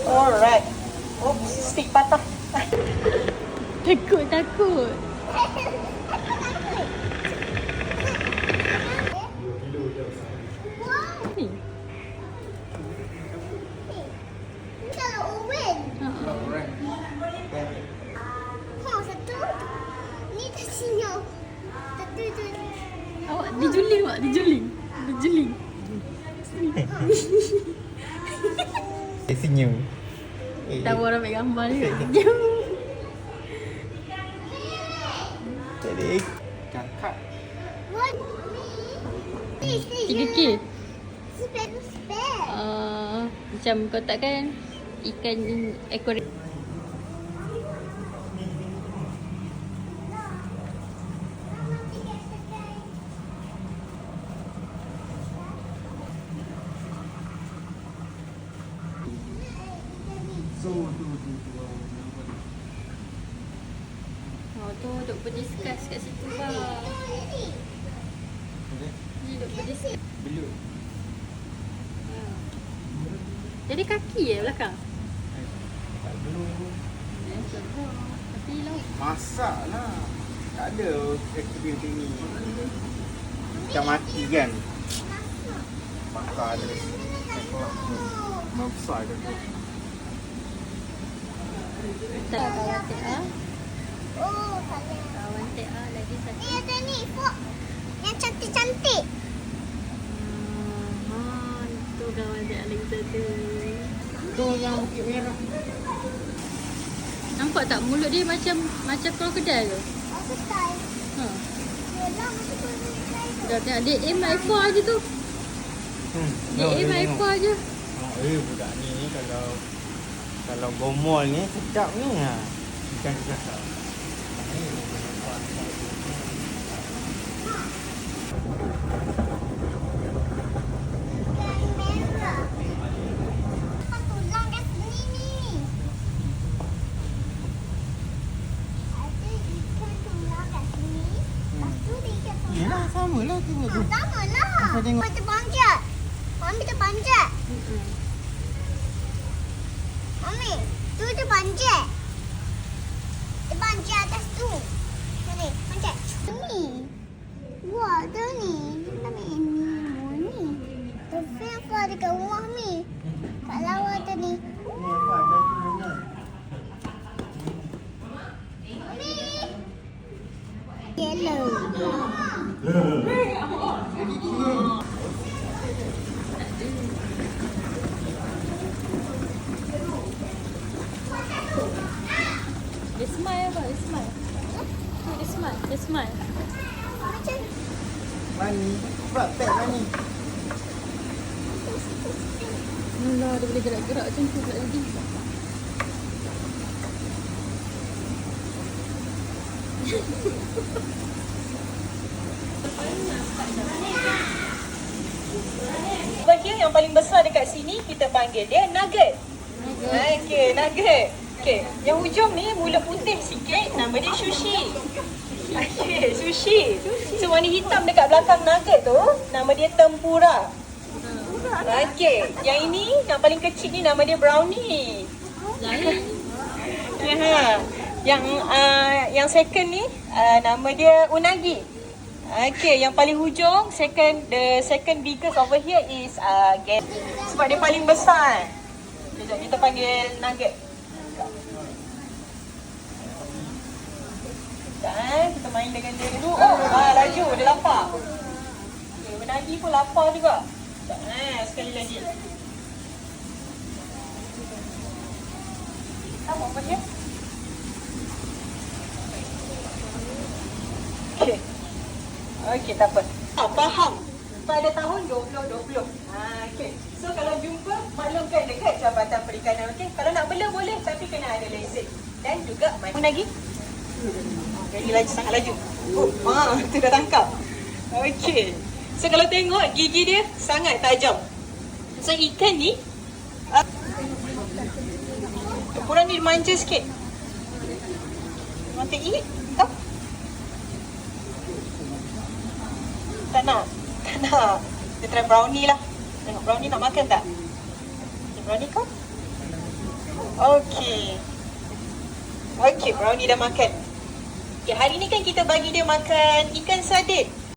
Alright. Oops, stick patah. Takut, takut. Ni. Kalau oven. Ha. Satu. Ni dah senyum. Satu tu. Awak dijuling, Mak. Dijuling. Dijuling. Dia senyum. Tahu orang ambil gambar ni kat senyum. Jadi kakak. Tiga K. Spare. Macam kau takkan ikan ekor. Oh tu duk berdiskus kat situ bang. Ni duk berdiskus. Belut. Jadi kaki je belakang. Tak belut. Tapi lauk. Masak lah. Tak ada aktiviti ni. Macam mati kan. Bakar terus. Membesar ke tu. Tak kawan TA. Oh, kalian. Kawan TA lagi satu. Ni ada ni, Fok. Yang cantik-cantik. Itu kawan TA lagi satu. Tu yang Bukit Merah. Nampak tak mulut dia macam krokodil ke? Aku style. Ha. Yelah, macam tu ni style. Dah tengok dia aim ekor je tu. Dia aim ekor je. Budak ni kalau gomol ni sedap ni ha. Ikan sedap. Tulang kat sini ni. Ada ikan tulang kat sini. Lepas tu dia ikan tulang. Yelah samalah tu. Sama lah. Apa tengok? Macam panjat. Mami terpanjat. Mami, tu dia panjat. Dia panjat atas tu. Sini, panjat. Ni. Wah, tu ni. Kami ini. Ni. Tapi apa ada kat rumah ni? Kat lawa tu ni. Mami. Yellow. Dia smile apa? Dia smile. Tu dia smile. Dia smile. Macam Mani. Sebab pet mani. Alah, dia boleh gerak-gerak macam tu pula lagi. Bahagian yang paling besar dekat sini kita panggil dia nugget. Okey, nugget. Okey, yang hujung ni mula putih sikit, nama dia sushi. Okey, sushi. So warna hitam dekat belakang nugget tu, nama dia tempura. Okey, yang ini yang paling kecil ni nama dia brownie. Lain. Ya. Yang second ni nama dia unagi. Okey, yang paling hujung the second biggest over here is sebab dia paling besar. Sekejap kita panggil nugget. Sekejap kita main dengan dia dulu. Laju dia lapar. Okay, unagi pun lapar juga. Sekejap sekali lagi. Kamu apa dia? Okey. Okey, tak apa. Faham. Pada tahun 2020. Okey. So kalau jumpa, maklumkan dekat Jabatan Perikanan. Okey. Kalau nak bela boleh tapi kena ada lesen. Dan juga main lagi. Jadi laju, sangat laju. Tu dah tangkap. Okey. So kalau tengok gigi dia sangat tajam. So ikan ni kurang ni manja sikit. Want to eat? Kau? Tak nak. Tak nak. Dia try brownie lah. Tengok brownie nak makan tak? Okay, brownie kau? Okey. Okey, Brownie dah makan. Okay, hari ni kan kita bagi dia makan ikan sardin.